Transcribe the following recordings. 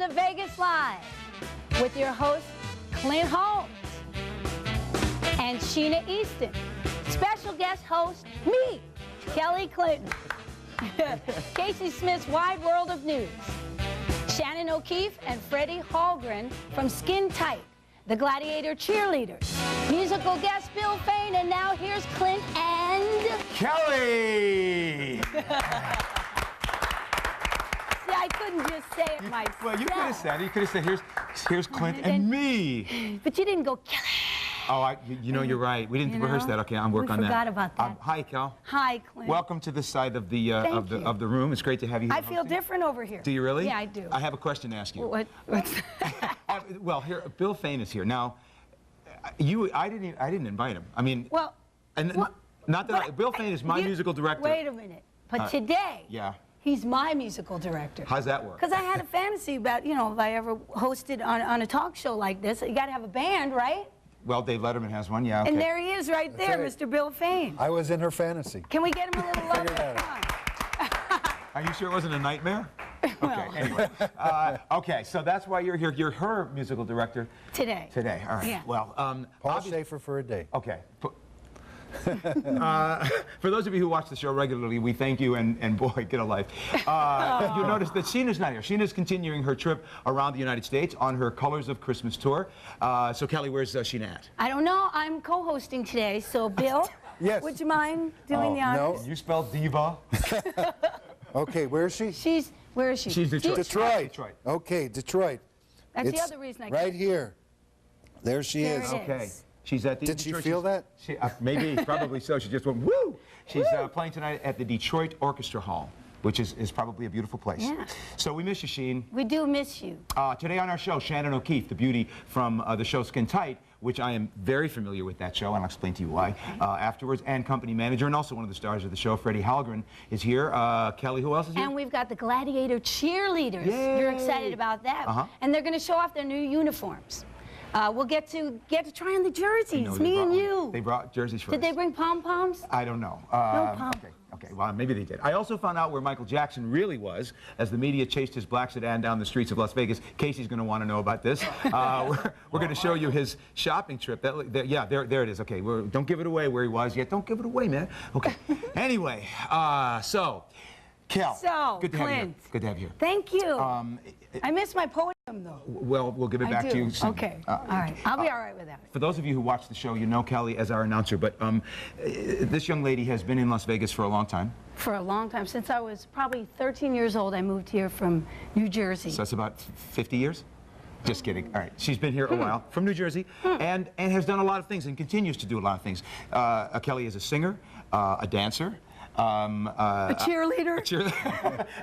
Welcome to Vegas Live with your host, Clint Holmes and Sheena Easton. Special guest host, me, Kelly Clinton. Casey Smith's Wide World of News. Shannon O'Keefe and Freddie Hallgren from Skin Tight, the Gladiator Cheerleaders. Musical guest Bill Fain, and now here's Clint and... Kelly! See, I couldn't just say it myself. Well, you could have said it. You could have said, here's Clint and me. But you didn't go, Kelly. Oh, you know, you're right. We didn't rehearse that. Okay, I'm working on that. We forgot about that. Hi, Cal. Hi, Clint. Welcome to this side of the room. It's great to have you here. I feel different over here. Do you really? Yeah, I do. I have a question to ask you. What's Well, here, Bill Fain is here. Now, I didn't invite him. I mean, well, not that Bill Fain is my musical director. Wait a minute. But today, yeah, he's my musical director. How's that work? Because I had a fantasy about, you know, if I ever hosted on a talk show like this, you got to have a band, right? Well, Dave Letterman has one, yeah. Okay. And there he is right there, Mr. Bill Fain. I was in her fantasy. Can we get him a little love? Come on. Are you sure it wasn't a nightmare? Well. Okay, anyway. Okay, so that's why you're here. You're her musical director. Today. Today, all right. Yeah. Well, Paul Schaefer for a day. Okay. For those of you who watch the show regularly, we thank you, and boy, get a life. You'll notice that Sheena's not here. Sheena's continuing her trip around the United States on her Colors of Christmas tour. So Kelly, where's Sheena at? I don't know. I'm co-hosting today, so Bill, Yes. would you mind doing the honors? No. You spelled diva? Okay, where is she? Where is she? She's Detroit. Detroit. Okay, Detroit. That's It's the other reason I right here. There she There is. it is. Okay. She's at the Did she Detroit- feel that? She, maybe, probably so. She just went, woo! She's playing tonight at the Detroit Orchestra Hall, which is probably a beautiful place. Yeah. So we miss you, Sheen. We do miss you. Today on our show, Shannon O'Keefe, the beauty from the show Skin Tight, which I am very familiar with that show, and I'll explain to you why afterwards, and company manager, and also one of the stars of the show, Freddie Hallgren, is here. Kelly, who else is here? And we've got the Gladiator Cheerleaders. Yay. You're excited about that. And they're going to show off their new uniforms. We'll get to try on the jerseys, me and you. They brought jerseys for us. Did they bring pom-poms? I don't know. No pom. Okay, well, maybe they did. I also found out where Michael Jackson really was as the media chased his black sedan down the streets of Las Vegas. Casey's going to want to know about this. We're going to show you his shopping trip. Yeah, there it is. Okay, don't give it away where he was yet. Don't give it away, man. Okay. Anyway, so, Kel, good to have you here. Good to have you here. Thank you. I miss my podium, though. Well, we'll give it back to you soon. Okay. All right. I'll be all right with that. For those of you who watch the show, you know Kelly as our announcer, but this young lady has been in Las Vegas for a long time. For a long time. Since I was probably 13 years old, I moved here from New Jersey. So that's about 50 years? Just kidding. All right. She's been here a while, from New Jersey, and has done a lot of things and continues to do a lot of things. Kelly is a singer, a dancer, a cheerleader?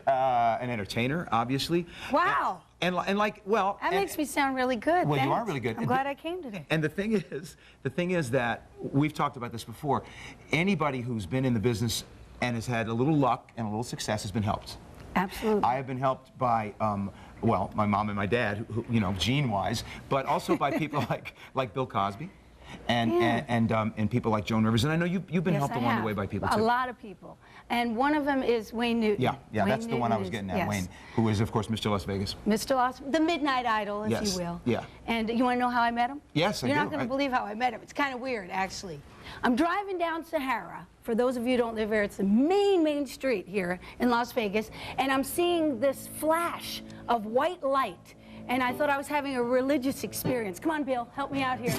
An entertainer, obviously. Wow. And like, well... That makes me sound really good. Well, Thanks. you are really good. I'm glad I came today. And the thing is that, we've talked about this before, anybody who's been in the business and has had a little luck and a little success has been helped. Absolutely. I have been helped by, well, my mom and my dad, who you know, gene-wise, but also by people like Bill Cosby. And people like Joan Rivers, and I know you've been helped along the way by people too. A lot of people, and one of them is Wayne Newton. Yeah, Wayne that's the one I was getting at. Wayne, who is of course Mr. Las Vegas. Mr. Las, the Midnight Idol, if Yes. you will. Yeah. And you want to know how I met him? Yes, I do. You're not going to believe how I met him. It's kind of weird, actually. I'm driving down Sahara. For those of you who don't live here, it's the main street here in Las Vegas, and I'm seeing this flash of white light. And I thought I was having a religious experience. Come on, Bill, help me out here.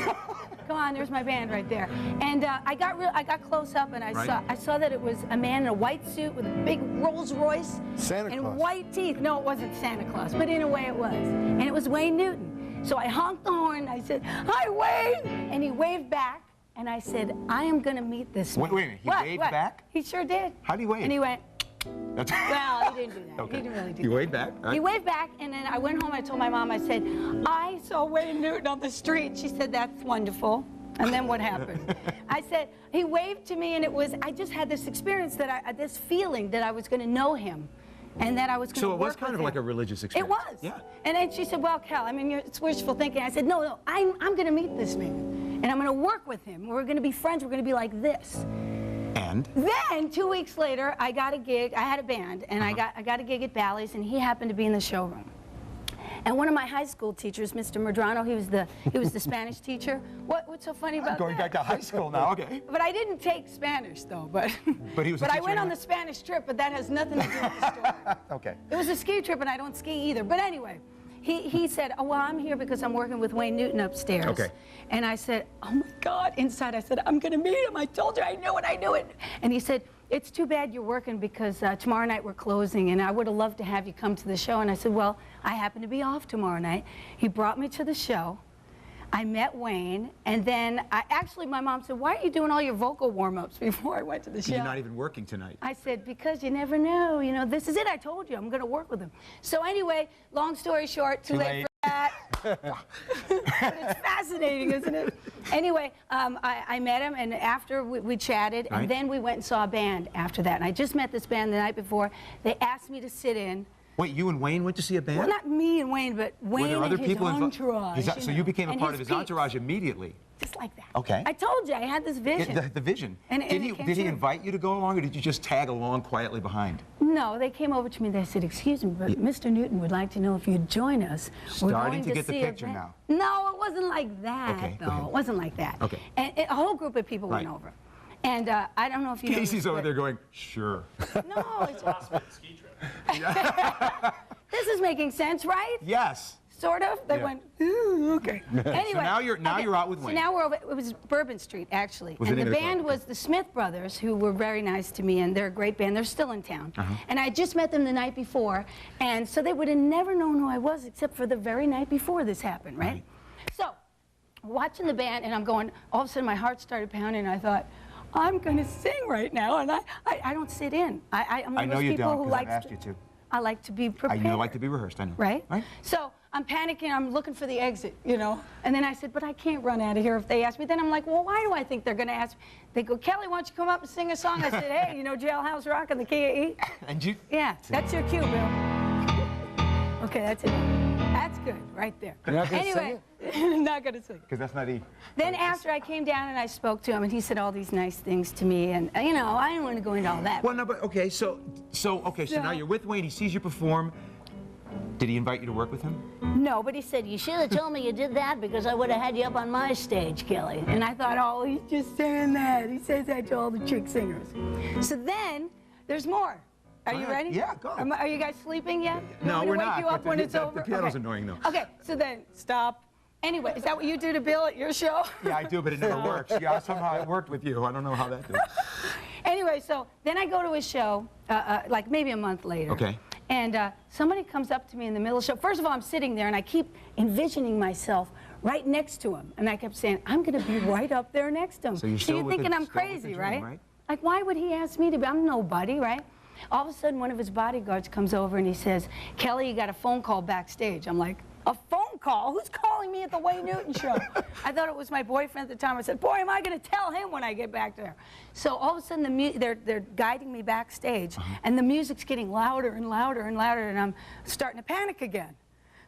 Come on, there's my band right there. And I got close up, and I saw that it was a man in a white suit with a big Rolls Royce Santa and Claus. white teeth. No, it wasn't Santa Claus, but in a way it was. And it was Wayne Newton. So I honked the horn. And I said, "Hi, Wayne!" And he waved back. And I said, "I am going to meet this man." Wait a minute. He waved back? He sure did. How do you wave? And he went. That's Well, he didn't do that. Okay. He didn't really do You that. waved back. Right? He waved back, and then I went home. I told my mom, I said, "I saw Wayne Newton on the street." She said, "That's wonderful." And then what happened? I said, he waved to me, and I just had this experience this feeling that I was going to know him. And that I was going to work with him. So it was kind of like a religious experience. It was. Yeah. And then she said, "Well, Cal, I mean, it's wishful thinking." I said, "No, I'm going to meet this man, and I'm going to work with him. We're going to be friends. We're going to be like this." And? Then 2 weeks later, I got a gig. I had a band, and I got a gig at Bally's, and he happened to be in the showroom. And one of my high school teachers, Mr. Medrano, he was the Spanish teacher. What's so funny about Going back to high school now, okay. But I didn't take Spanish though. But he was. But I went on the Spanish trip, but that has nothing to do with the story. Okay. It was a ski trip, and I don't ski either. But anyway, he said, "Oh well, I'm here because I'm working with Wayne Newton upstairs." Okay. And I said, "Oh my God!" Inside, I said, "I'm gonna meet him. I told you I knew it. I knew it." And he said, "It's too bad you're working because tomorrow night we're closing, and I would have loved to have you come to the show." And I said, "Well, I happen to be off tomorrow night." He brought me to the show. I met Wayne, and then actually my mom said, "Why are you doing all your vocal warm-ups before I went to the show?" You're not even working tonight. I said, "Because you never know. You know, this is it. I told you. I'm going to work with him." So anyway, long story short, too late for that. But it's fascinating, isn't it? Anyway, I met him, and after we chatted, and then we went and saw a band after that. And I just met this band the night before. They asked me to sit in. Wait, you and Wayne went to see a band? Well, not me and Wayne, but Wayne and his entourage. So you became a part of his entourage immediately? Just like that. Okay. I told you, I had this vision. The vision. And did he invite you to go along, or did you just tag along quietly behind? No, they came over to me and they said, "Excuse me, but Mr. Newton would like to know if you'd join us. Starting to get the picture now. No, it wasn't like that, okay, though. It wasn't like that. Okay. And a whole group of people went over. And I don't know if you know. Casey's over there going, "Sure." No, it's just ski trip. This is making sense, right? Yes. Sort of. They went, "Ooh, okay." Anyway. So now you're out with Wayne. So now we're over. It was Bourbon Street, actually. And the band was the Smith Brothers, who were very nice to me, and they're a great band. They're still in town. And I just met them the night before, and so they would have never known who I was except for the very night before this happened, right? So, watching the band, and I'm going, all of a sudden my heart started pounding, and I thought, I'm going to sing right now, and I don't sit in. I'm one of those people who likes I've asked you to. I like to be prepared. I like to be rehearsed, I know. Right? So I'm panicking, I'm looking for the exit, you know? And then I said, but I can't run out of here if they ask me. Then I'm like, well, why do I think they're going to ask me? They go, "Kelly, why don't you come up and sing a song?" I said, "Hey, you know Jailhouse Rock in the key of E?" And you? Yeah, that's your cue, Bill. Okay, that's it. That's good, right there. You're not going to sing it? Not going to sing it. Because that's not E. Then after I came down and I spoke to him, and he said all these nice things to me, and you know, I didn't want to go into all that. Well, no, but okay, so now you're with Wayne. He sees you perform. Did he invite you to work with him? No, but he said, "You should have told me you did that because I would have had you up on my stage, Kelly." And I thought, oh, he's just saying that. He says that to all the chick singers. So then there's more. Are you ready? Yeah, go. Are you guys sleeping yet? No, we're not. Wake you up when it's over? The piano's annoying, though. Okay, so then stop. Anyway, is that what you do to Bill at your show? Yeah, I do, but it never works. Yeah, somehow it worked with you. I don't know how that did. Anyway, so then I go to his show, like maybe a month later. Okay. And somebody comes up to me in the middle of the show. First of all, I'm sitting there, and I keep envisioning myself right next to him. And I kept saying, I'm going to be right up there next to him. So you're thinking I'm crazy, right? Like, why would he ask me to be? I'm nobody, right? All of a sudden, one of his bodyguards comes over, and he says, "Kelly, you got a phone call backstage." I'm like, "A phone call? Who's calling me at the Wayne Newton show?" I thought it was my boyfriend at the time. I said, "Boy, am I going to tell him when I get back there." So all of a sudden, they're guiding me backstage, and the music's getting louder and louder and louder, and I'm starting to panic again.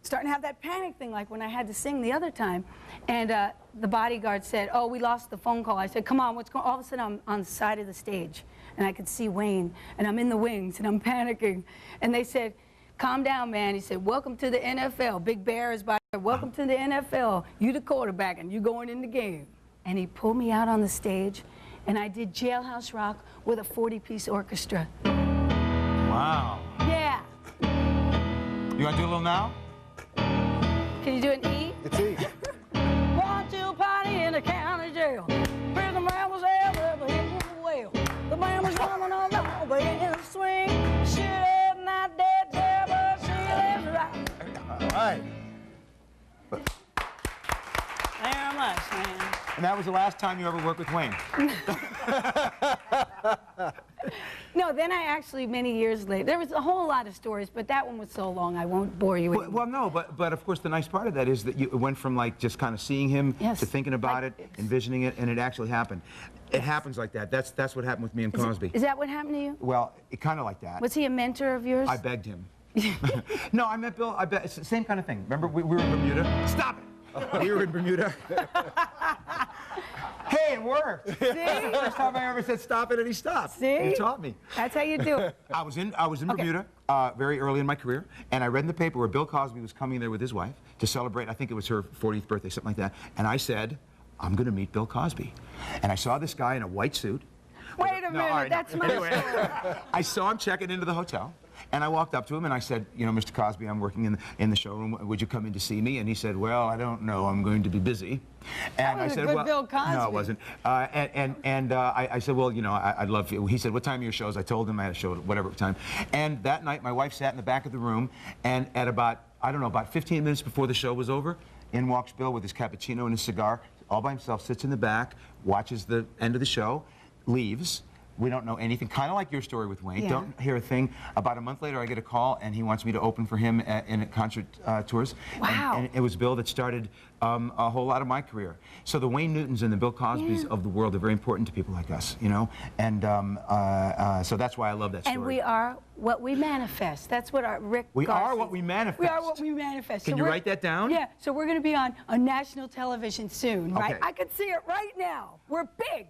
Starting to have that panic thing like when I had to sing the other time. And the bodyguard said, "Oh, we lost the phone call." I said, "Come on, what's going on?" All of a sudden, I'm on the side of the stage, and I could see Wayne, and I'm in the wings, and I'm panicking. And they said, "Calm down, man." He said, "Welcome to the NFL. Big Bear is by there. Welcome to the NFL. You the quarterback, and you going in the game." And he pulled me out on the stage, and I did Jailhouse Rock with a 40-piece orchestra. Wow. Yeah. You want to do a little now? Can you do an E? It's E. 1-2 party in the county jail. Prison man was there, but he was well. The man was drumming on the hallway in the swing. She is not dead, there, but she lives right. All right. Very much, man. And that was the last time you ever worked with Wayne? No, then I actually, many years later, there was a whole lot of stories, but that one was so long I won't bore you with it. Well, no, but of course the nice part of that is that you went from like just kind of seeing him to thinking about it, envisioning it, and it actually happened. It happens like that. That's what happened with me and Crosby. Is that what happened to you? Well, it kind of like that. Was he a mentor of yours? I begged him. No, I met Bill. It's the same kind of thing. Remember, we were in Bermuda. Stop it! We were in Bermuda. Hey, it worked. See? First time I ever said stop it, and he stopped. See? You taught me. That's how you do it. I was in Bermuda very early in my career, and I read in the paper where Bill Cosby was coming there with his wife to celebrate, I think it was her 40th birthday, something like that, and I said, I'm going to meet Bill Cosby. And I saw this guy in a white suit. Wait a minute, that's my story. I saw him checking into the hotel, and I walked up to him and I said, you know, Mr. Cosby, I'm working in the showroom. Would you come in to see me? And he said, well, I don't know. I'm going to be busy. And That was I said, a good well, Bill Cosby. no, it wasn't. I said, well, you know, I'd love you. He said, what time are your shows? I told him I had a show at whatever time. And that night, my wife sat in the back of the room, and at about, I don't know, about 15 minutes before the show was over, in walks Bill with his cappuccino and his cigar, all by himself, sits in the back, watches the end of the show, leaves. We don't know anything, kind of like your story with Wayne. Yeah. Don't hear a thing. About a month later, I get a call, and he wants me to open for him in concert tours. Wow. And it was Bill that started a whole lot of my career. So the Wayne Newtons and the Bill Cosbys of the world are very important to people like us, you know? And so that's why I love that story. And we are what we manifest. That's what our Rick We Garcia are what we manifest. We are what we manifest. Can you write that down? Yeah, so we're going to be on national television soon, right? Okay. I can see it right now. We're big.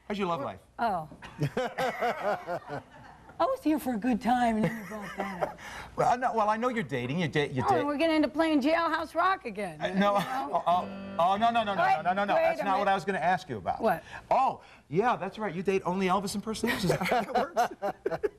How's your love life? Oh. I was here for a good time, and then you brought that up. Well, I know you're dating. You date. We're getting into playing Jailhouse Rock again. No. you know? No. Wait That's a not what minute. I was going to ask you about. What? Oh, yeah, that's right. You date only Elvis impersonators? Is that how it works?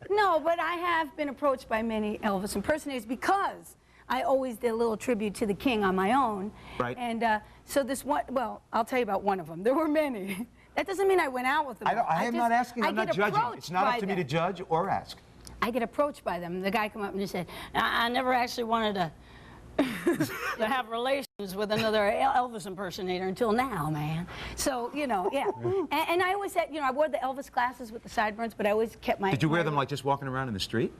No, but I have been approached by many Elvis impersonators because I always did a little tribute to the King on my own. Right. And so this one, well, I'll tell you about one of them. There were many. That doesn't mean I went out with them. I am not asking. I'm not judging. It's not up to me to judge. judge or ask. I get approached by them. The guy come up and he said, I never actually wanted to to have relations with another Elvis impersonator until now, man. So, you know, yeah. And I always said, you know, I wore the Elvis glasses with the sideburns, but I always kept my... Did you wear them like just walking around in the street?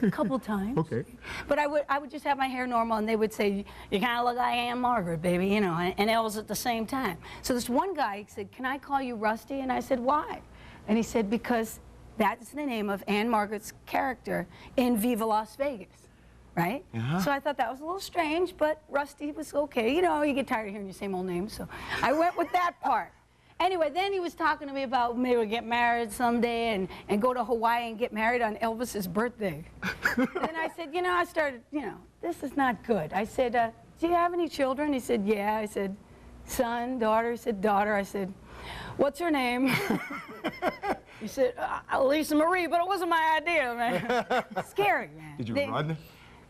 A couple times. Okay. But I would just have my hair normal, and they would say, you kind of look like Anne Margaret, baby, you know, and Elvis at the same time. So this one guy said, can I call you Rusty? And I said, why? And he said, because that's the name of Anne Margaret's character in Viva Las Vegas. Right? So I thought that was a little strange, but Rusty was okay. You know, you get tired of hearing your same old name, so I went with that part. Anyway, then he was talking to me about maybe we'll get married someday and go to Hawaii and get married on Elvis's birthday. And I said, you know, I started, you know, this is not good. I said, do you have any children? He said, yeah. I said, son, daughter? He said, daughter. I said, what's her name? He said, Lisa Marie, but it wasn't my idea, man. Scary, man. Did you run?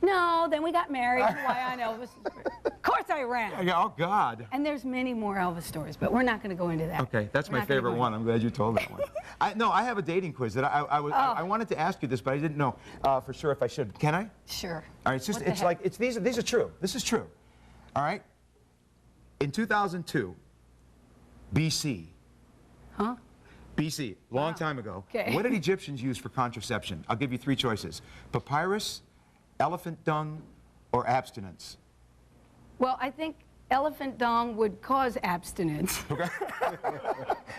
No, then we got married. Why on Elvis? Of course I ran. Oh, God. And there's many more Elvis stories, but we're not going to go into that. Okay, that's my favorite one. I'm glad you told that one. No, I have a dating quiz that I wanted to ask you this, but I didn't know for sure if I should. Can I? Sure. All right, these are true. This is true. All right. In 2002, BC. Huh? BC, long time ago. Okay. What did Egyptians use for contraception? I'll give you three choices: papyrus, elephant dung, or abstinence. Well, I think elephant dung would cause abstinence. Okay.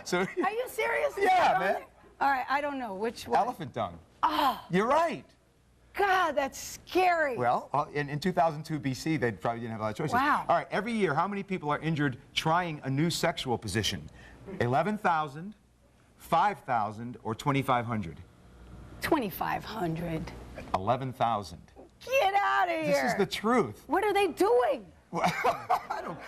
So. Are you serious? Yeah, man. All right, I don't know which one. Elephant dung. Oh. You're right. God, that's scary. Well, in 2002 BC, they probably didn't have a lot of choices. Wow. All right, every year, how many people are injured trying a new sexual position? 11,000, 5,000, or 2,500? 2,500. 11,000. Get out of here. This is the truth. What are they doing? I don't.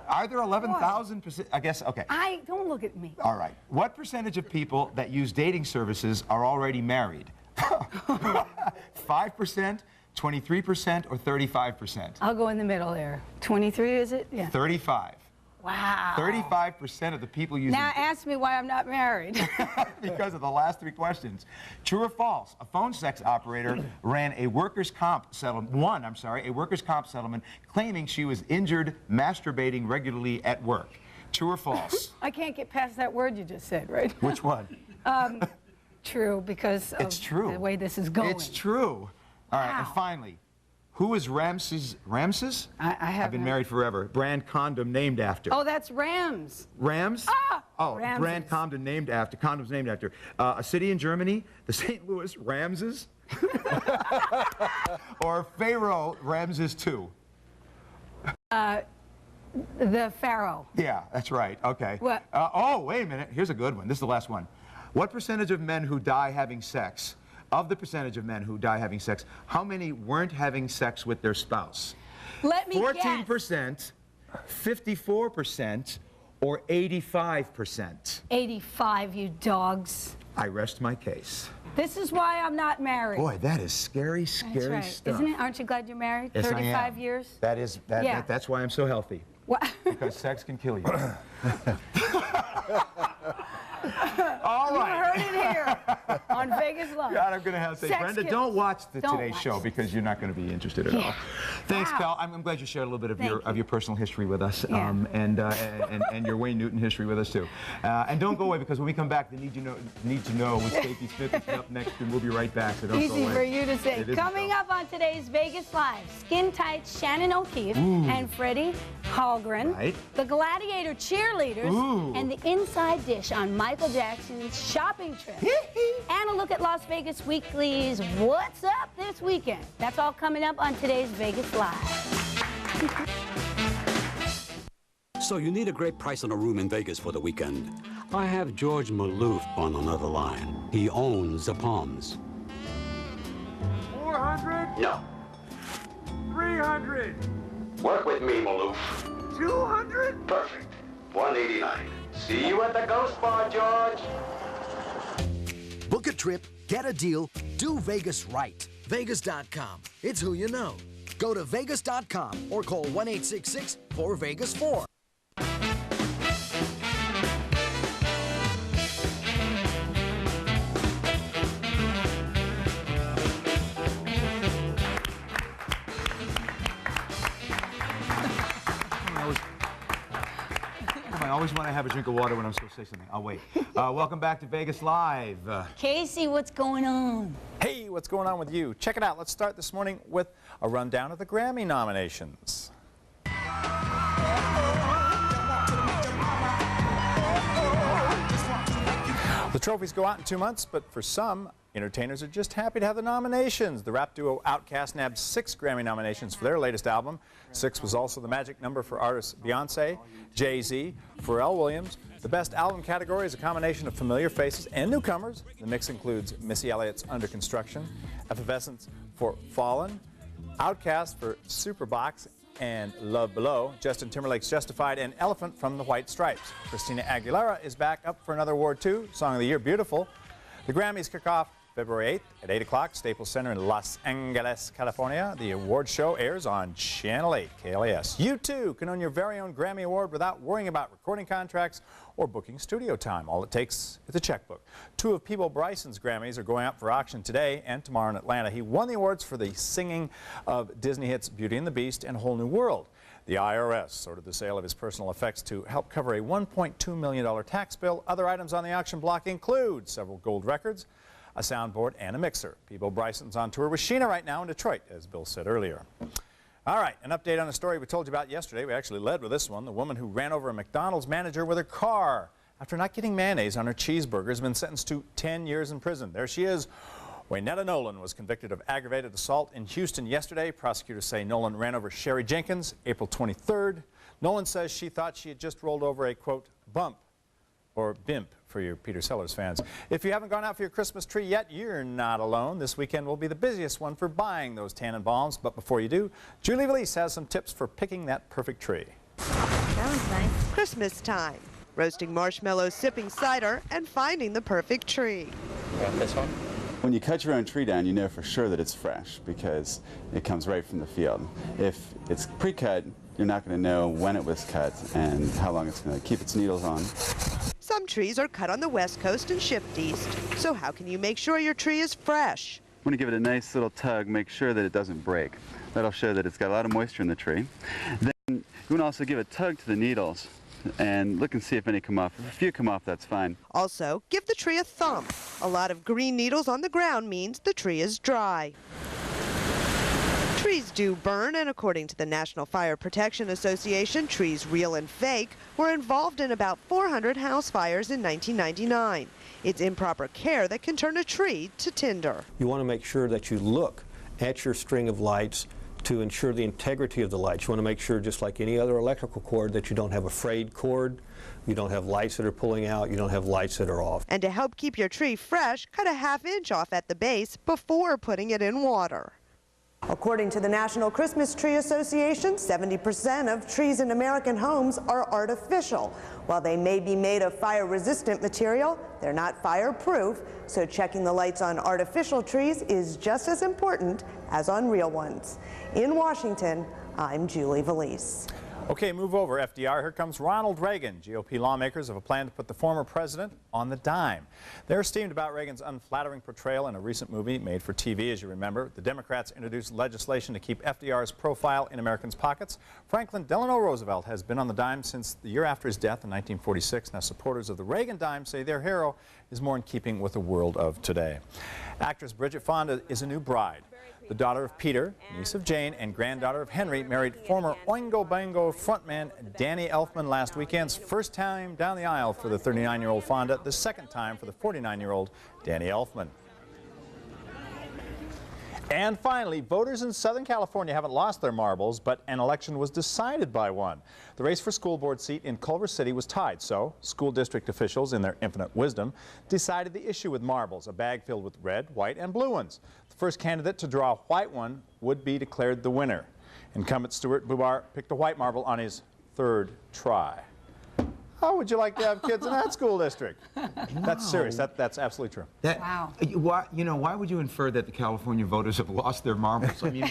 Are there 11,000%? I guess, okay. Don't look at me. All right. What percentage of people that use dating services are already married? 5%, 23%, or 35%? I'll go in the middle there. 23, is it? Yeah. 35. Wow. 35% of the people using... Now ask me why I'm not married. Because of the last three questions. True or false? A phone sex operator ran a workers' comp settlement, a workers' comp settlement claiming she was injured masturbating regularly at work. True or false? I can't get past that word you just said, right? Which one? True, because of the way this is going. It's true. All right, and finally, who is Ramses? Ramses? I've been married forever. Brand condom named after. Oh, that's Rams. Rams? Ah! Oh, Ramses. brand condom named after. Condoms named after. A city in Germany, the St. Louis Ramses, or Pharaoh Ramses II. The Pharaoh. Yeah, that's right. Okay. What? Oh, wait a minute. Here's a good one. This is the last one. What percentage of men who die having sex, of the percentage of men who die having sex, how many weren't having sex with their spouse? Let me 14%, 54%, or 85%? 85, you dogs. I rest my case. This is why I'm not married. Boy, that is scary, scary That's right. stuff. Isn't it? Aren't you glad you're married? Yes, 35 I am. years? That's why I'm so healthy. What? Because sex can kill you. All right. You heard it here on Vegas Live. God, I'm going to have to say, Brenda, don't watch the Today Show because you're not going to be interested at all. Thanks, pal. I'm glad you shared a little bit of your personal history with us, and your Wayne Newton history with us too. And don't go away, because when we come back, the Need to Know with Stacey Smith is up next, and we'll be right back. So don't go away. Easy for you to say. Coming up on today's Vegas Live, Skin Tight Shannon O'Keefe and Freddie Hallgren, the Gladiator cheerleaders, and the inside dish on Michael Jackson's shopping trip. And a look at Las Vegas Weekly's What's Up this weekend. That's all coming up on today's Vegas Live. So you need a great price on a room in Vegas for the weekend. I have George Maloof on another line. He owns the Palms. 400? No. 300? Work with me, Maloof. 200? Perfect. 189. See you at the Ghost Bar, George. Book a trip, get a deal, do Vegas right. Vegas.com. It's who you know. Go to Vegas.com or call 1-866-4Vegas-4. I always want to have a drink of water when I'm supposed to say something. I'll wait. Welcome back to Vegas Live. Casey, what's going on? Hey, what's going on with you? Check it out. Let's start this morning with a rundown of the Grammy nominations. The trophies go out in 2 months, but for some, entertainers are just happy to have the nominations. The rap duo Outkast nabbed 6 Grammy nominations for their latest album. 6 was also the magic number for artists Beyonce, Jay-Z, Pharrell Williams. The best album category is a combination of familiar faces and newcomers. The mix includes Missy Elliott's Under Construction, Effervescence for Fallen, Outkast for Superbox and Love Below, Justin Timberlake's Justified, and Elephant from the White Stripes. Christina Aguilera is back up for another award too, Song of the Year, Beautiful. The Grammys kick off February 8th at 8 o'clock, Staples Center in Los Angeles, California. The award show airs on Channel 8, KLAS. You too can earn your very own Grammy Award without worrying about recording contracts or booking studio time. All it takes is a checkbook. 2 of Peebo Bryson's Grammys are going out for auction today and tomorrow in Atlanta. He won the awards for the singing of Disney hits Beauty and the Beast and Whole New World. The IRS ordered the sale of his personal effects to help cover a $1.2 million tax bill. Other items on the auction block include several gold records, a soundboard, and a mixer. Peebo Bryson's on tour with Sheena right now in Detroit, as Bill said earlier. All right, an update on a story we told you about yesterday. We actually led with this one. The woman who ran over a McDonald's manager with her car after not getting mayonnaise on her cheeseburger has been sentenced to 10 years in prison. There she is. Waynetta Nolan was convicted of aggravated assault in Houston yesterday. Prosecutors say Nolan ran over Sherry Jenkins April 23rd. Nolan says she thought she had just rolled over a, quote, bump, or bimp for your Peter Sellers fans. If you haven't gone out for your Christmas tree yet, you're not alone. This weekend will be the busiest one for buying those Tannenbaums. But before you do, Julie Valise has some tips for picking that perfect tree. That was nice. Christmas time. Roasting marshmallows, sipping cider, and finding the perfect tree. Got this one? When you cut your own tree down, you know for sure that it's fresh because it comes right from the field. If it's pre-cut, you're not going to know when it was cut and how long it's going to keep its needles on. Some trees are cut on the West Coast and shipped east. So how can you make sure your tree is fresh? I'm going to give it a nice little tug, make sure that it doesn't break. That'll show that it's got a lot of moisture in the tree. Then you want to also give a tug to the needles and look and see if any come off. If a few come off, that's fine. Also, give the tree a thump. A lot of green needles on the ground means the tree is dry. Trees do burn, and according to the National Fire Protection Association, trees real and fake were involved in about 400 house fires in 1999. It's improper care that can turn a tree to tinder. You want to make sure that you look at your string of lights to ensure the integrity of the lights. You want to make sure, just like any other electrical cord, that you don't have a frayed cord, you don't have lights that are pulling out, you don't have lights that are off. And to help keep your tree fresh, cut a ½ inch off at the base before putting it in water. According to the National Christmas Tree Association, 70% of trees in American homes are artificial. While they may be made of fire-resistant material, they're not fireproof, so checking the lights on artificial trees is just as important as on real ones. In Washington, I'm Julie Valise. Okay, move over, FDR. Here comes Ronald Reagan. GOP lawmakers have a plan to put the former president on the dime. They're steamed about Reagan's unflattering portrayal in a recent movie made for TV, as you remember. The Democrats introduced legislation to keep FDR's profile in Americans' pockets. Franklin Delano Roosevelt has been on the dime since the year after his death in 1946. Now, supporters of the Reagan dime say their hero is more in keeping with the world of today. Actress Bridget Fonda is a new bride. The daughter of Peter, niece of Jane, and granddaughter of Henry married former Oingo Boingo frontman Danny Elfman last weekend's first time down the aisle for the 39-year-old Fonda, the second time for the 49-year-old Danny Elfman. And finally, voters in Southern California haven't lost their marbles, but an election was decided by one. The race for school board seat in Culver City was tied, so school district officials, in their infinite wisdom, decided the issue with marbles, a bag filled with red, white, and blue ones. The first candidate to draw a white one would be declared the winner. Incumbent Stuart Bubar picked a white marble on his third try. How would you like to have kids in that school district? That's serious. That's absolutely true. Wow. Why would you infer that the California voters have lost their marbles? I mean,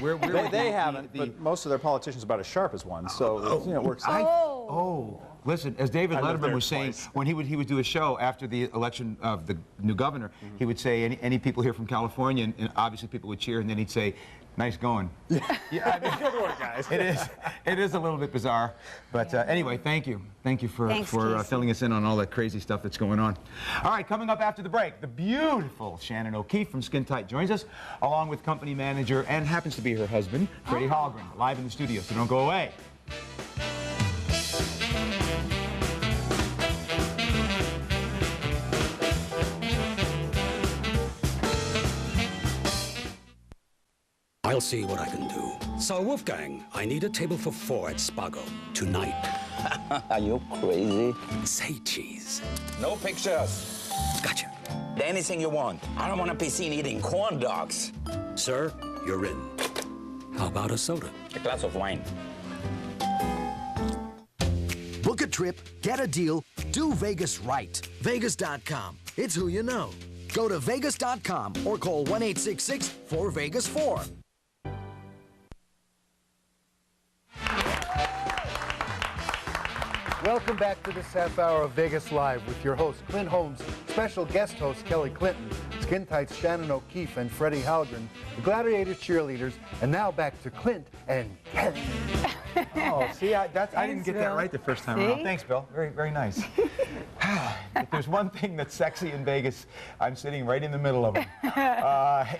they haven't, but most of their politicians are about as sharp as one, so it works out. Listen, as David Letterman was saying, when he would do a show after the election of the new governor, he would say, any people here from California, and obviously people would cheer, and then he'd say, nice going. Yeah, I mean, good work, guys. It is a little bit bizarre, but anyway, thank you for filling us in on all that crazy stuff that's going on. All right, coming up after the break, the beautiful Shannon O'Keefe from Skin Tight joins us, along with company manager and happens to be her husband, Freddie Hallgren, live in the studio. So don't go away. I'll see what I can do. So, Wolfgang, I need a table for 4 at Spago tonight. Are you crazy? Say cheese. No pictures. Gotcha. Anything you want. I don't want to be seen eating corn dogs. Sir, you're in. How about a soda? A glass of wine. Book a trip, get a deal, do Vegas right. Vegas.com. It's who you know. Go to Vegas.com or call 1-866-4Vegas-4. Welcome back to this half hour of Vegas Live with your host, Clint Holmes, special guest host, Kelly Clinton, Skin Tight's Shannon O'Keefe and Freddie Hallgren, the Gladiator cheerleaders, and now back to Clint and Kelly. Oh, see, I didn't get that right the first time around. Thanks, Bill. Very, very nice. If there's one thing that's sexy in Vegas, I'm sitting right in the middle of it.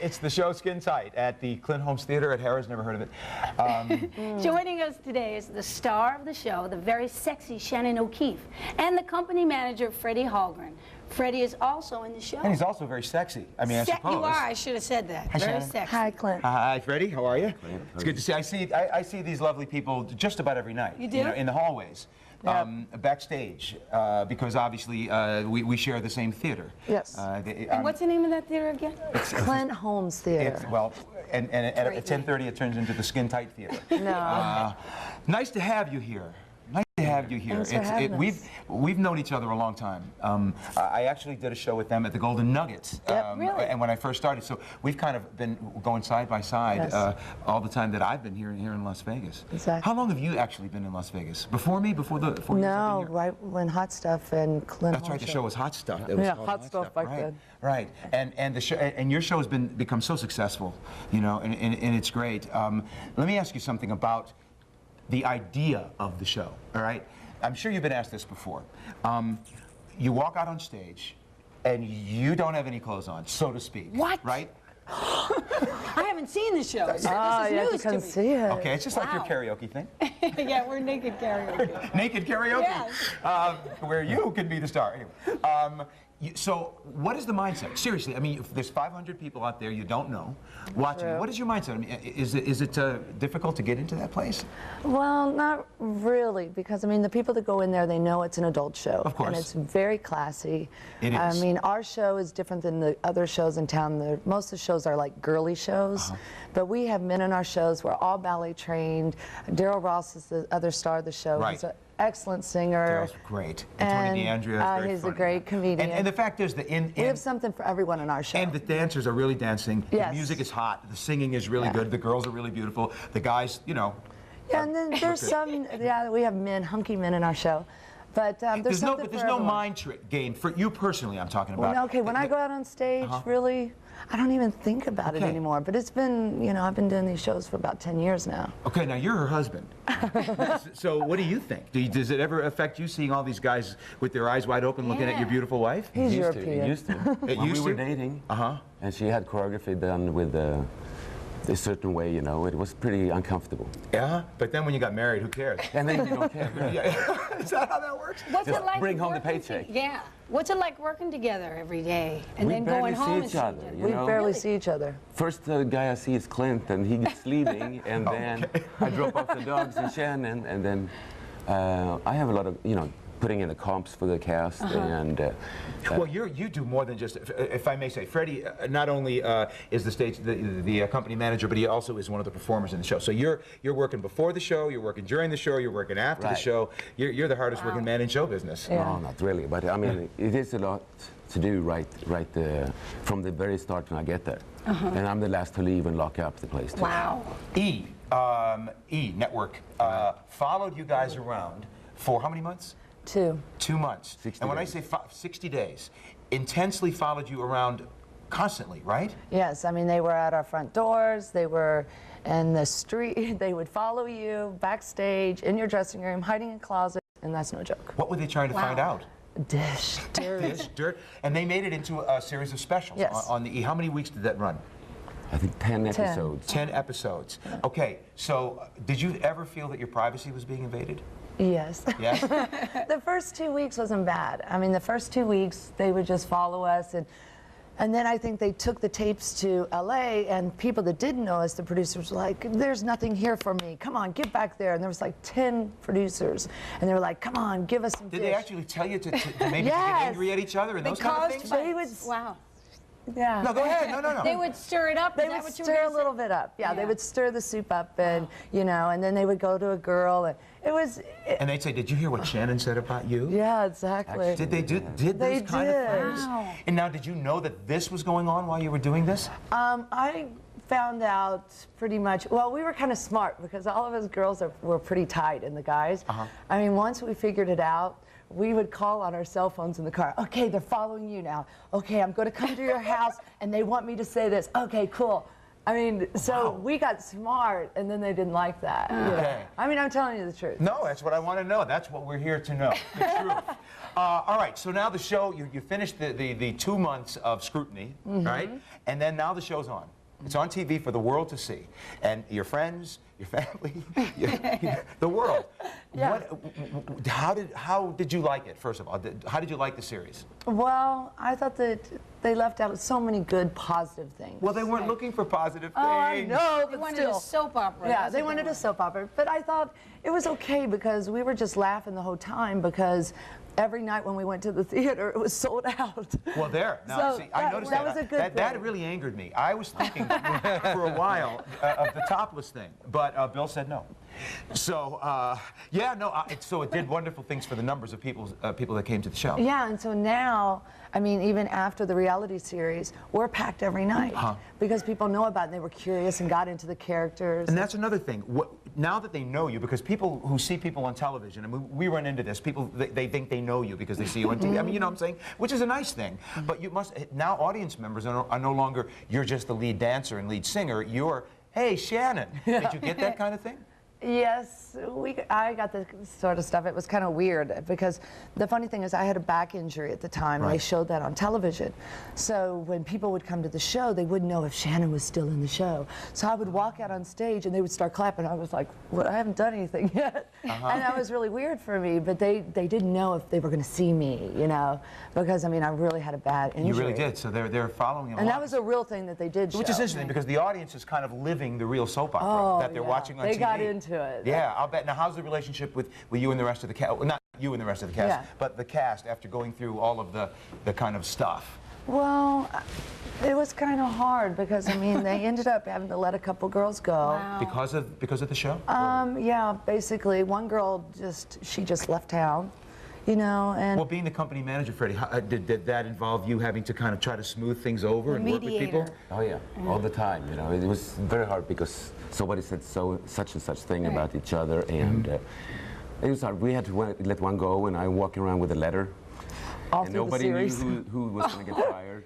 It's the show Skin Tight at the Clint Holmes Theater at Harrah's. Never heard of it. Joining us today is the star of the show, the very sexy Shannon O'Keefe, and the company manager, Freddie Hallgren. Freddie is also in the show. And he's also very sexy. I mean, I suppose. You are. I should have said that. Hi, very Shannon. sexy. Hi, Clint. Hi, Freddie. How are you? It's good to see. I see these lovely people just about every night. You do? You know, in the hallways. Yep. Backstage, because obviously we share the same theater. Yes. And what's the name of that theater again? Clint Holmes Theater. And at 10:30 it turns into the Skin Tight Theater. No. Nice to have you here. Nice to have you here. Thanks for having us. We've known each other a long time. I actually did a show with them at the Golden Nuggets. Really? And when I first started, so we've kind of been going side by side all the time that I've been here in Las Vegas. Exactly. How long have you actually been in Las Vegas? Before me? Before you No, right when Hot Stuff and Clint. That's right. The show was Hot Stuff. It was called Hot Stuff back then. Right. And the show and your show has become so successful, you know, and it's great. Let me ask you something about the idea of the show. All right. I'm sure you've been asked this before. You walk out on stage, and you don't have any clothes on, so to speak. What? Right? I haven't seen the show. So this is news you can to me. see it. Okay, it's just like your karaoke thing. Yeah, we're naked karaoke. Naked karaoke. Yes. Where you can be the star. Anyway, So what is the mindset? Seriously, I mean, if there's 500 people out there you don't know watching. True. What is your mindset? I mean, is it difficult to get into that place? Well, not really, because I mean, the people that go in there, they know it's an adult show. Of course. And it's very classy. It I is. mean, our show is different than the other shows in town. Most of the shows are like girly shows, but we have men in our shows. We're all ballet trained. Daryl Ross is the other star of the show. Right. He's an excellent singer. Daryl's great. And Tony DeAndrea is very he's funny. a great comedian. And the fact is that we have something for everyone in our show. And the dancers are really dancing. Yes. The music is hot. The singing is really good. The girls are really beautiful. The guys, you know. Yeah, and then there's some, we have men, hunky men in our show. But there's no something for no everyone. mind trick game for you personally. I'm talking about. Well, okay, when I go out on stage, really, I don't even think about it anymore. But it's been, I've been doing these shows for about 10 years now. Okay, now you're her husband. So what do you think? Does it ever affect you seeing all these guys with their eyes wide open looking at your beautiful wife? He's He European. used to. When we were dating, and she had choreography done with a certain way, it was pretty uncomfortable. Yeah, but then when you got married, who cares? And then you don't care. Yeah. Is that how that works? What's Just it like bring home the working paycheck. Yeah. What's it like working together every day and We then barely going home see each and other. seeing You We know? barely see each other. First guy I see is Clint, and he's leaving, and then I drop off the dogs in Shannon, and then I have a lot of, putting in the comps for the cast, and well, you do more than just, if I may say, Freddie not only is the company manager, but he also is one of the performers in the show. So you're working before the show, you're working during the show, you're working after the show. You're the hardest working man in show business. Yeah. no, not really, but I mean, it is a lot to do right from the very start when I get there, and I'm the last to leave and lock up the place too. Wow. E Network followed you guys around for how many months? 2. 2 months. 60 and when days. I say 60 days, intensely followed you around constantly, right? Yes, I mean, they were at our front doors, they were in the street, they would follow you backstage, in your dressing room, hiding in closets, and that's no joke. What were they trying to find out? Dish, dirt. Dirt. And they made it into a series of specials Yes. on the E. How many weeks did that run? I think 10 episodes. 10 episodes. Okay, so did you ever feel that your privacy was being invaded? Yes. Yeah? The first 2 weeks wasn't bad. I mean, the first 2 weeks, they would just follow us, and then I think they took the tapes to LA, and people that didn't know us, the producers were like, there's nothing here for me. Come on, get back there. And there was like 10 producers, and they were like, come on, give us some Did dish. they actually tell you to maybe Yes. get angry at each other and those kind of things? They would, Wow. yeah. No, go ahead. No. They would stir it up. They Is that would what you stir were a gonna little say? bit up. Yeah, they Yeah. would stir the soup up, and and then they would go to a girl, and it was. And they'd say, did you hear what Shannon said about you? Yeah, exactly. Did they did They those kind did. of things? Wow. And now, did you know that this was going on while you were doing this? I found out pretty much. Well, we were kind of smart because all of us girls were pretty tight, and the guys. I mean, once we figured it out, we would call on our cell phones in the car. Okay, they're following you now. Okay, I'm going to come to your house, and they want me to say this. Okay, cool. I mean, so we got smart, and then they didn't like that. You know? Okay. I mean, I'm telling you the truth. No, that's what I want to know. That's what we're here to know, the truth. All right, so now the show, you finished the 2 months of scrutiny, right? And then now the show's on. It's on TV for the world to see. And your friends, your family, the world. Yeah. How did you like it, first of all? How did you like the series? Well, I thought that they left out so many good, positive things. Well, they weren't looking for positive things. Oh, I know, They but wanted still. a soap opera. Yeah, That's they what wanted a soap opera. But I thought it was okay because we were just laughing the whole time because every night when we went to the theater, it was sold out. Well, there. Now, So see, I noticed that. was a good That thing. really angered me. I was thinking for a while of the topless thing, but Bill said no. So, so it did wonderful things for the numbers of people that came to the show. Yeah, and so now, I mean, even after the reality series, we're packed every night because people know about it and they were curious and got into the characters. And that's another thing. Now that they know you, because people who see people on television, I mean, we run into this. People they think they know you because they see you on TV. I mean, you know what I'm saying? Which is a nice thing. But you must now audience members are no longer you're just the lead dancer and lead singer. You're hey Shannon. Did you get that kind of thing? Yes, I got this sort of stuff. It was kind of weird because the funny thing is I had a back injury at the time. Right. They showed that on television. So when people would come to the show, they wouldn't know if Shannon was still in the show. So I would walk out on stage and they would start clapping. I was like, well, I haven't done anything yet. And that was really weird for me, but they didn't know if they were going to see me, you know, because I mean, I really had a bad injury. You really did, so they're following along. And that was a real thing that they did Which show. is interesting because the audience is kind of living the real soap opera that they're watching on TV. They got into it. Yeah, I'll bet. Now, how's the relationship with you and the rest of the cast? Well, not you and the rest of the cast, but the cast after going through all of the kind of stuff? Well, it was kind of hard because, I mean, they ended up having to let a couple girls go. Wow. Because of the show? Yeah, basically. One girl she just left town. You know, and well, being the company manager, Freddie, did that involve you having to kind of try to smooth things over and work with people? Oh yeah, all the time. You know, it was very hard because somebody said such and such thing about each other, and it was hard. We had to let one go, and I'm walking around with a letter, and nobody knew who was going to get fired.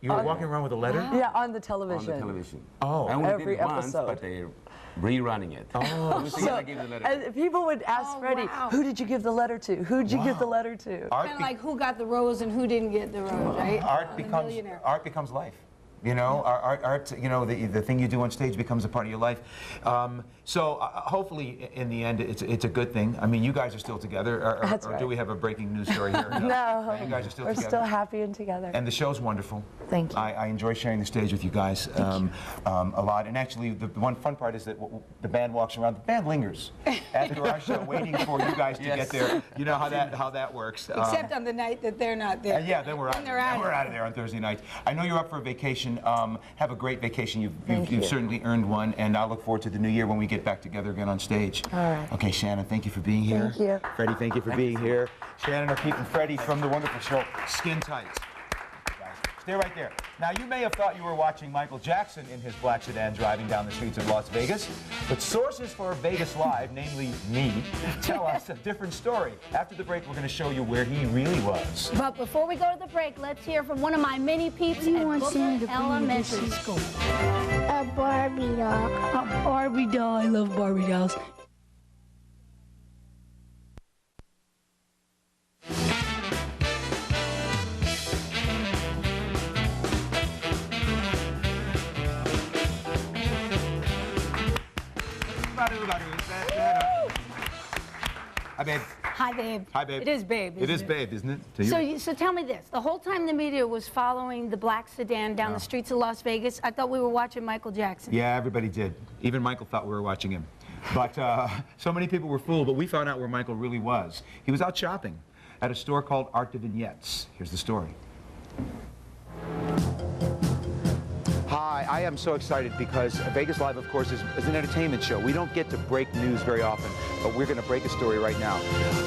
You were walking around with a letter? Yeah, on the television. On the television. Oh, I only every did it once, episode. but they rerunning it. Oh, I gave the letter. And people would ask Freddie, who did you give the letter to? Who did you give the letter to? Kind of like who got the rose and who didn't get the rose, right? Art becomes life. You know, art, you know, the thing you do on stage becomes a part of your life. So hopefully, in the end, it's a good thing. I mean, you guys are still together, or do we have a breking news story here? No, you guys are still we're together. still happy and together. And the show's wonderful. Thank you. I enjoy sharing the stage with you guys a lot. And actually, the one fun part is that the band walks around. The band lingers after our show, waiting for you guys to get there. You know how that works. Except on the night that they're not there. Yeah, then we're out. We're out of there on Thursday night. I know you're up for a vacation. Have a great vacation. You've certainly earned one, and I look forward to the new year when we get back together again on stage. All right. Okay, Shannon, thank you for being here. Thank you. Freddie, thank you for being here. Shannon are keeping Freddie from the wonderful show Skin Tight. Stay right there. Now, you may have thought you were watching Michael Jackson in his black sedan driving down the streets of Las Vegas, but sources for Vegas Live, namely me, tell us a different story. After the break, we're going to show you where he really was. But before we go to the break, let's hear from one of my mini peeps at Booker Elementary School. A Barbie doll. A Barbie doll. I love Barbie dolls. Hi, babe. Hi, babe. Hi, babe. It is babe, It is babe, isn't it? To you? So tell me this. The whole time the media was following the black sedan down the streets of Las Vegas, I thought we were watching Michael Jackson. Yeah, everybody did. Even Michael thought we were watching him. But so many people were fooled, but we found out where Michael really was. He was out shopping at a store called Art de Vignettes. Here's the story. Hi, I am so excited because Vegas Live, of course, is an entertainment show. We don't get to break news very often, but we're going to break a story right now.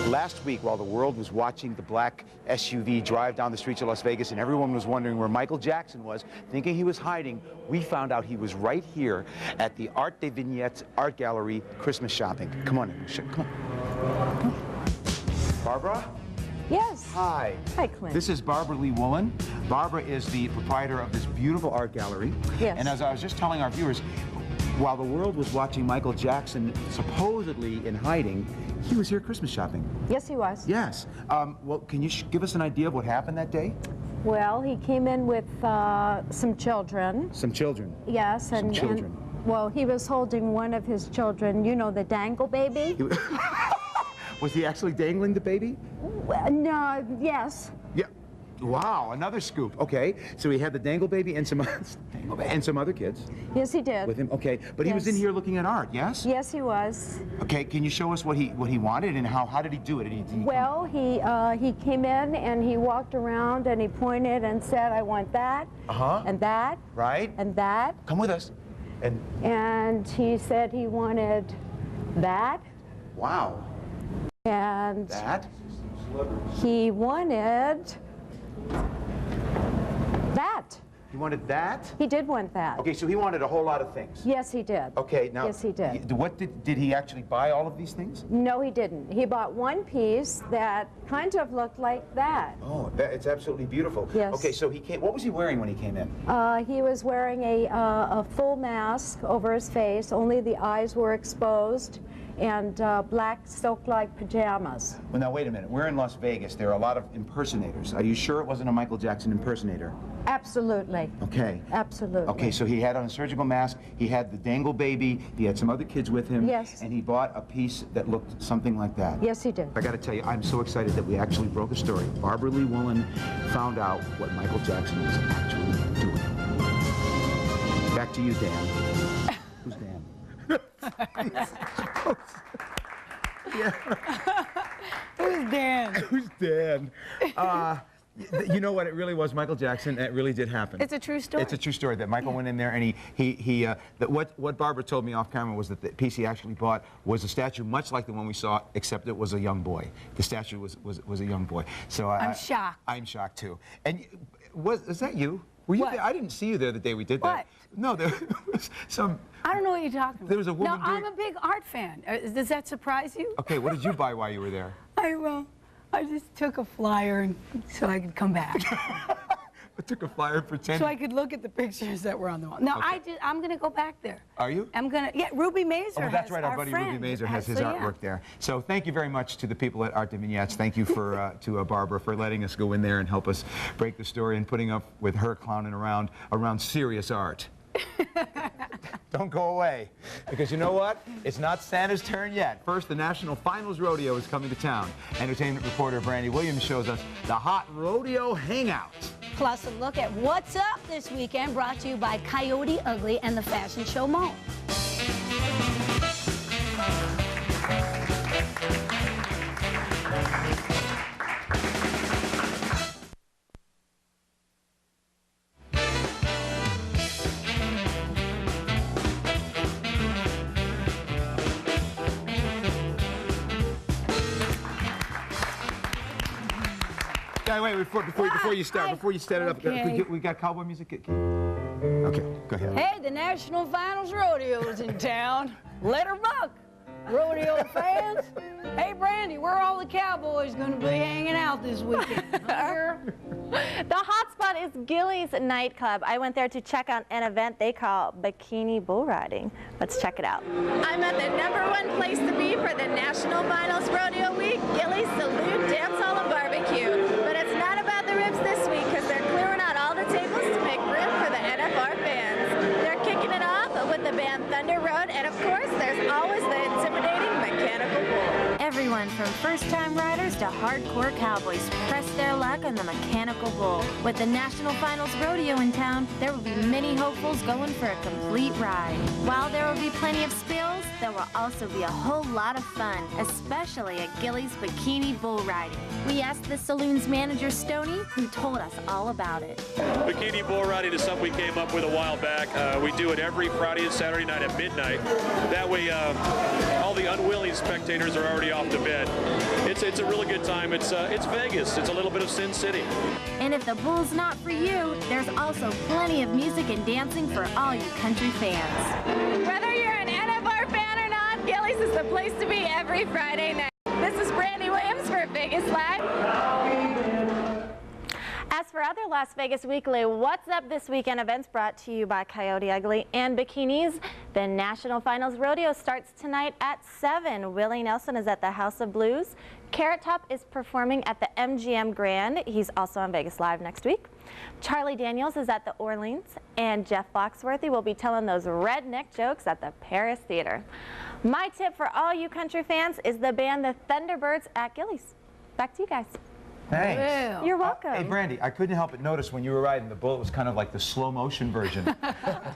Last week, while the world was watching the black SUV drive down the streets of Las Vegas and everyone was wondering where Michael Jackson was, thinking he was hiding, we found out he was right here at the Art de Vignettes Art Gallery Christmas shopping. Come on, come on. Barbara? Yes. Hi. Hi, Clint. This is Barbara Lee Woolen. Barbara is the proprietor of this beautiful art gallery. Yes. And as I was just telling our viewers, while the world was watching Michael Jackson supposedly in hiding, he was here Christmas shopping. Yes, he was. Yes. Well, can you give us an idea of what happened that day? Well, he came in with some children. Some children. Yes, and, Some children. and well, he was holding one of his children. You know, the dangle baby. Was he actually dangling the baby? Well, no. Yes. Yeah. Wow, another scoop. Okay, so he had the dangle baby and some other kids. Yes, he did. With him. Okay, but he was in here looking at art. Yes. Yes, he was. Okay, can you show us what he wanted and how did he do it? Well, he came in and he walked around and he pointed and said, "I want that." And that. Right. And that. Come with us. And he said he wanted that. Wow. And that. He wanted that. He wanted that? He did want that. Okay, so he wanted a whole lot of things. Yes, he did. Okay, now. Yes, he did. What did he actually buy all of these things? No, he didn't. He bought one piece that kind of looked like that. Oh, it's absolutely beautiful. Yes. Okay, so he came. What was he wearing when he came in? He was wearing a full mask over his face. Only the eyes were exposed. and black silk-like pajamas. Well, now, wait a minute. We're in Las Vegas. There are a lot of impersonators. Are you sure it wasn't a Michael Jackson impersonator? Absolutely. Okay. Absolutely. Okay, so he had on a surgical mask, he had the dangle baby, he had some other kids with him. Yes. And he bought a piece that looked something like that. Yes, he did. I got to tell you, I'm so excited that we actually broke a story. Barbara Lee Woolen found out what Michael Jackson was actually doing. Back to you, Dan. Who's Dan? Yeah. Who's Dan? Who's Dan? You know what? It really was Michael Jackson. It really did happen. It's a true story. It's a true story that Michael went in there and what Barbara told me off camera was that the piece he actually bought was a statue much like the one we saw, except it was a young boy. The statue was a young boy. So I'm shocked. I'm shocked too. And is that you? Were you there? I didn't see you there the day we did that. What? No, there was some. I don't know what you're talking about. There was a woman. No, I'm a big art fan. Does that surprise you? Okay, what did you buy while you were there? I just took a flyer so I could come back. I took a flyer and pretended. So I could look at the pictures that were on the wall. No, okay. I'm going to go back there. Are you? I'm going to, yeah, Ruby Mazer Oh, that's right, our buddy Ruby Mazer has his artwork there. So thank you very much to the people at Art de Vignettes. Thank you for, to Barbara for letting us go in there and help us break the story and putting up with her clowning around serious art. Don't go away, because you know what? It's not Santa's turn yet. First, the National Finals Rodeo is coming to town. Entertainment reporter Brandy Williams shows us the hot rodeo hangout. Plus, a look at what's up this weekend, brought to you by Coyote Ugly and the Fashion Show Mall. Wait, before you start it up, Okay. we got cowboy music? Okay, go ahead. Hey, the National Finals Rodeo is in town. Let her buck, rodeo fans. Hey, Brandy, where are all the cowboys going to be hanging out this weekend? The hot spot is Gillies nightclub. I went there to check out an event they call bikini bull riding. Let's check it out. I'm at the #1 place to be for the National Finals Rodeo Week, Gillies Saloon, Dance Hall, and Barbecue. But it's not about the ribs this week because they're clearing out all the tables to make room for the NFR fans. They're kicking it off with the band Thunder Road, and of course, there's always the intimidating mechanical bull. Everyone from first-time riders to hardcore cowboys press their luck on the mechanical bull. With the National Finals Rodeo in town, there will be many hopefuls going for a complete ride. While there will be plenty of spills, there will also be a whole lot of fun, especially at Gillies Bikini Bull Riding. We asked the saloon's manager, Stoney, who told us all about it. Bikini bull riding is something we came up with a while back. We do it every Friday and Saturday night at midnight. That way, all the unwilling spectators are already off to bed. It's a really good time. It's Vegas. It's a little bit of Sin City. And if the bull's not for you, there's also plenty of music and dancing for all you country fans. Whether you're an NFR fan or not, Gillies is the place to be every Friday night. This is Brandy Williams for Vegas Live. As for other Las Vegas Weekly What's Up This Weekend events brought to you by Coyote Ugly and Bikinis, the National Finals Rodeo starts tonight at 7. Willie Nelson is at the House of Blues. Carrot Top is performing at the MGM Grand. He's also on Vegas Live next week. Charlie Daniels is at the Orleans, and Jeff Foxworthy will be telling those redneck jokes at the Paris Theater. My tip for all you country fans is the band The Thunderbirds at Gillies. Back to you guys. Thanks. Wow. You're welcome. Hey, Brandy, I couldn't help but notice when you were riding the bull, it was kind of like the slow motion version. I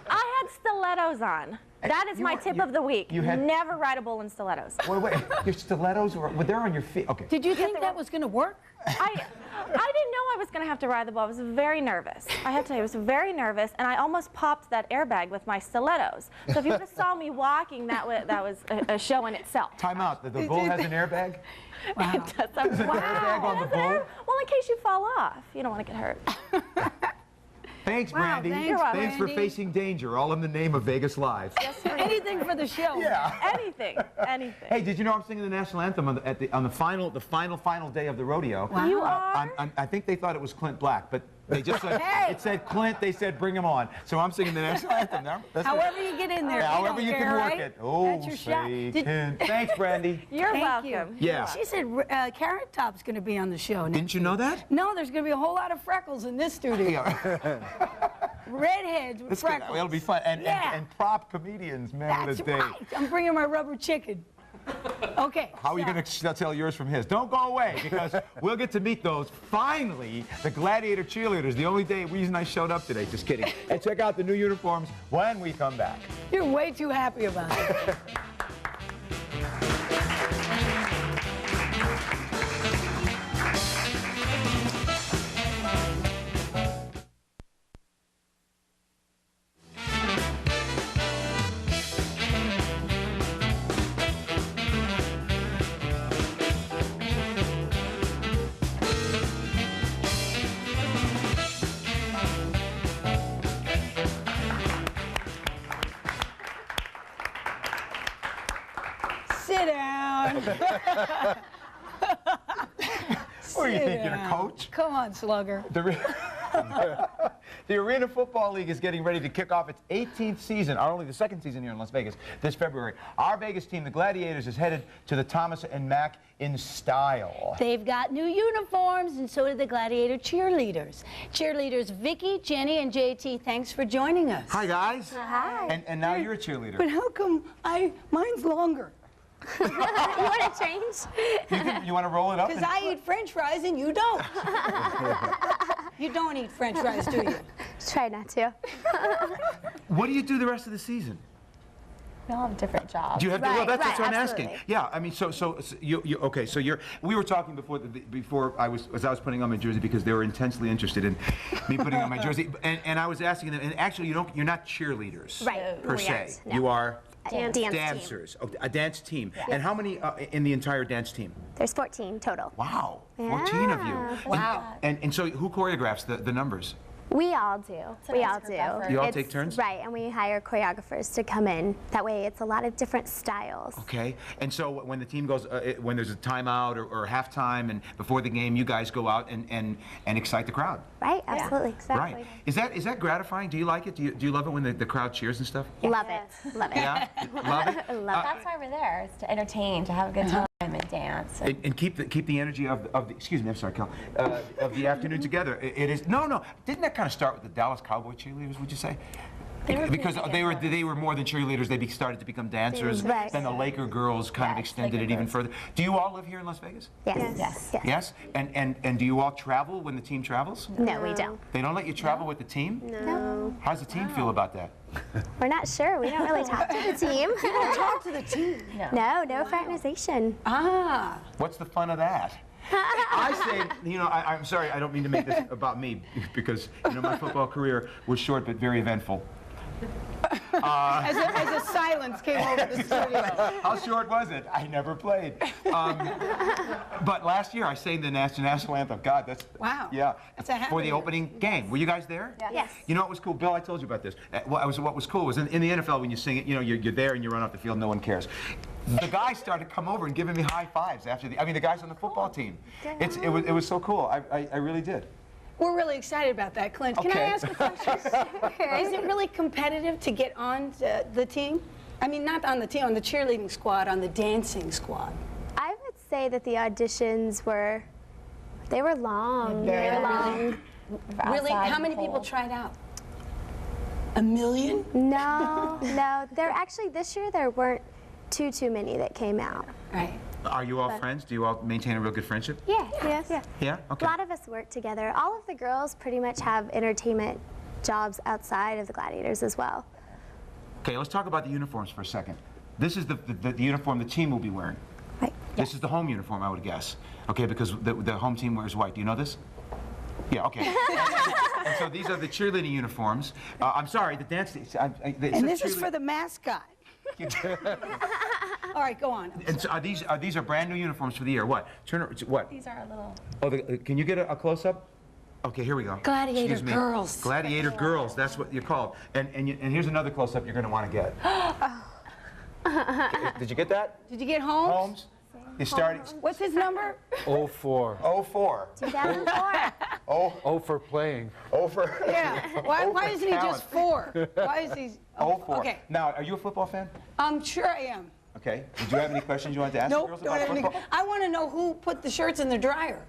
had stilettos on. That is my tip of the week. you had- Never ride a bull in stilettos. Wait, your stilettos were they're on your feet. Okay. Did you think that was going to work? I didn't know I was going to have to ride the bull. I was very nervous. I have to tell you, I was very nervous, and I almost popped that airbag with my stilettos. So if you would have saw me walking, that was a show in itself. Time out. The bull has an airbag? Wow. It does. There's an airbag on the bull? Well, in case you fall off. You don't want to get hurt. Thanks, Wow, Brandy. thanks, for Brandy. facing danger, all in the name of Vegas Live. Anything for the show. Yeah. Anything. Hey, did you know I'm singing the national anthem on the final day of the rodeo? Wow. You are? I think they thought it was Clint Black, but They just said, it said Clint, they said bring him on. So I'm singing the national anthem now. However you get in there. Yeah, however you can work right? it. Oh, That's your shot. Thanks, Brandy. You're Thank welcome. You. Yeah. She said Carrot Top's going to be on the show. Didn't you know that? No, there's going to be a whole lot of freckles in this studio. Yeah. Redheads with freckles. It'll be fun. And prop comedians, man, That's what a day. right. I'm bringing my rubber chicken. Okay. How are you going to tell yours from his? Don't go away, because we'll get to meet those, finally, the Gladiator cheerleaders. The only reason I showed up today. Just kidding. And check out the new uniforms when we come back. You're way too happy about it. Sit down. What do you think, you're a coach? Come on, slugger. The Arena Football League is getting ready to kick off its 18th season, or only the second season here in Las Vegas, this February. Our Vegas team, the Gladiators, is headed to the Thomas and Mack in style. They've got new uniforms, and so do the Gladiator cheerleaders. Cheerleaders Vicky, Jenny, and JT, thanks for joining us. Hi, guys. Hi. And now you're a cheerleader. But how come mine's longer? You want to change? You want to roll it up? Because I eat French fries and you don't. You don't eat French fries, do you? Try not to. What do you do the rest of the season? We all have different jobs. Do you have to, well, that's what I'm absolutely. asking. Yeah, I mean, so you okay, so we were talking before as I was putting on my jersey, because they were intensely interested in me putting on my jersey, and I was asking them, and actually you're not cheerleaders per se. No. You are Dancers. Oh, a dance team. Yeah. And how many in the entire dance team? There's 14 total. Wow, 14 of you. Wow. And so who choreographs the numbers? We all do. We all do. You all take turns? Right, and we hire choreographers to come in. That way it's a lot of different styles. Okay, and so when the team goes, when there's a timeout or halftime and before the game, you guys go out and excite the crowd. Right, absolutely, exactly. Right. Is that gratifying? Do you like it? Do you love it when the crowd cheers and stuff? Love it. Love it. Yeah? Love it? That's why we're there, is to entertain, to have a good time and dance. And keep the energy of the excuse me, I'm sorry, Kel, of the afternoon together. It is no. Didn't that kind of start with the Dallas Cowboy cheerleaders? Would you say? Because they were more than cheerleaders. They started to become dancers. Right. Then the Laker girls kind of extended it even further. Do you all live here in Las Vegas? Yes. Yes. And do you all travel when the team travels? No, we don't. They don't let you travel with the team? No. How's the team feel about that? We're not sure. We don't really talk to the team. You don't talk to the team? No fraternization. Ah. What's the fun of that? I say, I'm sorry, I don't mean to make this about me, because, my football career was short but very eventful. As a silence came over the studio. How short was it? I never played. But last year I sang the national anthem. God, that's... Wow. Yeah. That's a for the opening game. Were you guys there? Yes. You know what was cool? Bill, I told you about this. What was cool was in the NFL when you sing it, you're there and you run off the field, no one cares. The guys started to come over and giving me high fives after the guys on the football team. It was so cool. I really did. We're really excited about that, Clint. Can I ask a question? Is it really competitive to get on the team? I mean, not on the team, on the cheerleading squad, on the dancing squad. I would say that the auditions were long. Very long. Really? How many people tried out? 1 million? No. There actually, this year there weren't too many that came out. Right. Are you all friends? Do you all maintain a real good friendship? Yeah. Yeah? Okay. A lot of us work together. All of the girls pretty much have entertainment jobs outside of the Gladiators as well. Okay, let's talk about the uniforms for a second. This is the uniform the team will be wearing. Right. This is the home uniform, I would guess. Okay, because the home team wears white. Do you know this? Yeah, okay. And so these are the cheerleading uniforms. I'm sorry, the dance team. And this is for the mascot. All right, go on. And so these are brand new uniforms for the year. What? What? These are a little... Oh, can you get a close-up? Okay, here we go. Gladiator girls. Gladiator girls, that's what you're called. And here's another close-up you're going to want to get. Did you get that? Did you get Holmes? Holmes? You started... What's his number? 04. 04. 2004. Oh for playing. Oh for... Yeah. Why isn't he just 4? Why is he... Oh for. Okay. Now, are you a football fan? Sure I am. Okay. Did you have any questions you wanted to ask the Nope, girls don't about have any. football? I want to know who put the shirts in the dryer.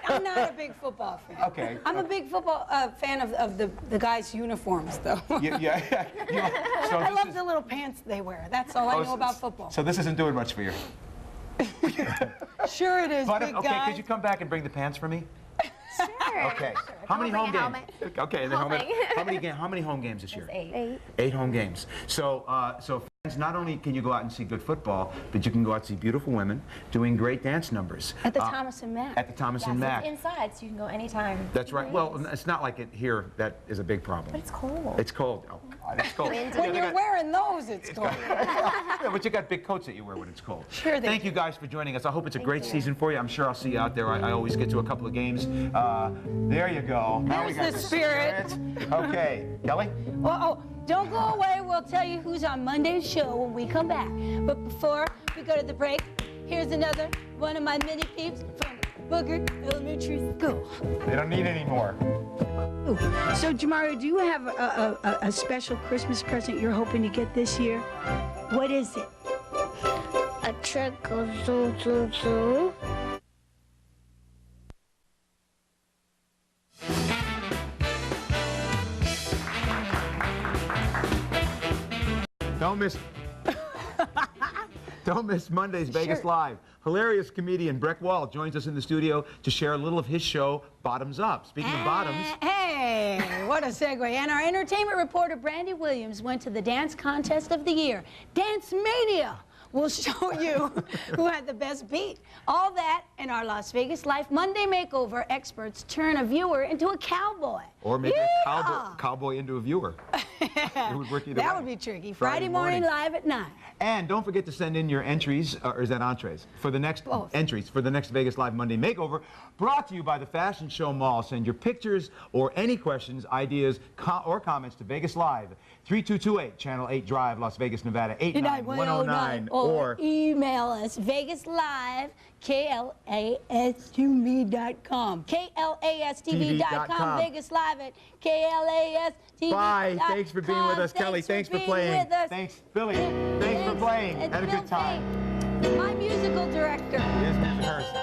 I'm not a big football fan. Okay. I'm a big football fan of the guys' uniforms, though. Yeah. So I love the little pants they wear. That's all I know about football. So this isn't doing much for you. Sure it is, big Okay, guy. could you come back and bring the pants for me? Sure. Okay. How many home games? Okay, and the helmet. How many home games this year? 8. 8 home games. So, fans, not only can you go out and see good football, but you can go out and see beautiful women doing great dance numbers. At the Thomas and Mack. At the Thomas and Mack. It's inside, so you can go anytime. That's right. Well, it's not like it here that is a big problem. But it's cold. It's cold. Oh, God, it's cold. When you're wearing those, it's cold. Yeah, but you got big coats that you wear when it's cold. Sure. Thank you guys for joining us. I hope it's a great season for you. I'm sure I'll see you out there. I always get to a couple of games. There you go. Now we got There's the spirit. Okay, Kelly? Oh, don't go away. We'll tell you who's on Monday's show when we come back. But before we go to the break, here's another one of my mini peeps from Booger Elementary School. They don't need any more. So, Jamario, do you have a special Christmas present you're hoping to get this year? What is it? A truck goes zoom, zoom, zoom. Don't miss Monday's Vegas Live. Hilarious comedian Breck Wall joins us in the studio to share a little of his show, Bottoms Up. Speaking of bottoms... Hey, what a segue. And our entertainment reporter, Brandy Williams, went to the dance contest of the year, Dance Mania. We'll show you who had the best beat. All that and our Las Vegas Life Monday Makeover experts turn a viewer into a cowboy. Or maybe a cowboy into a viewer. It would work either way. That would be tricky. Friday morning live at 9. And don't forget to send in your entries, or is that entrees? For the next entries for the next Vegas Live Monday Makeover, brought to you by the Fashion Show Mall. Send your pictures or any questions, ideas, or comments to Vegas Live, 3228 Channel 8 Drive, Las Vegas, Nevada, 89109. Or email us VegasLive, KLASTV.com. KLASTV.com. Vegas Live at KLASTV.com. Bye. Thanks for being with us, Kelly. Thanks for playing. Thanks, Billy. Thanks for playing. Had a good time. My musical director. Yes, Mr. Hurst.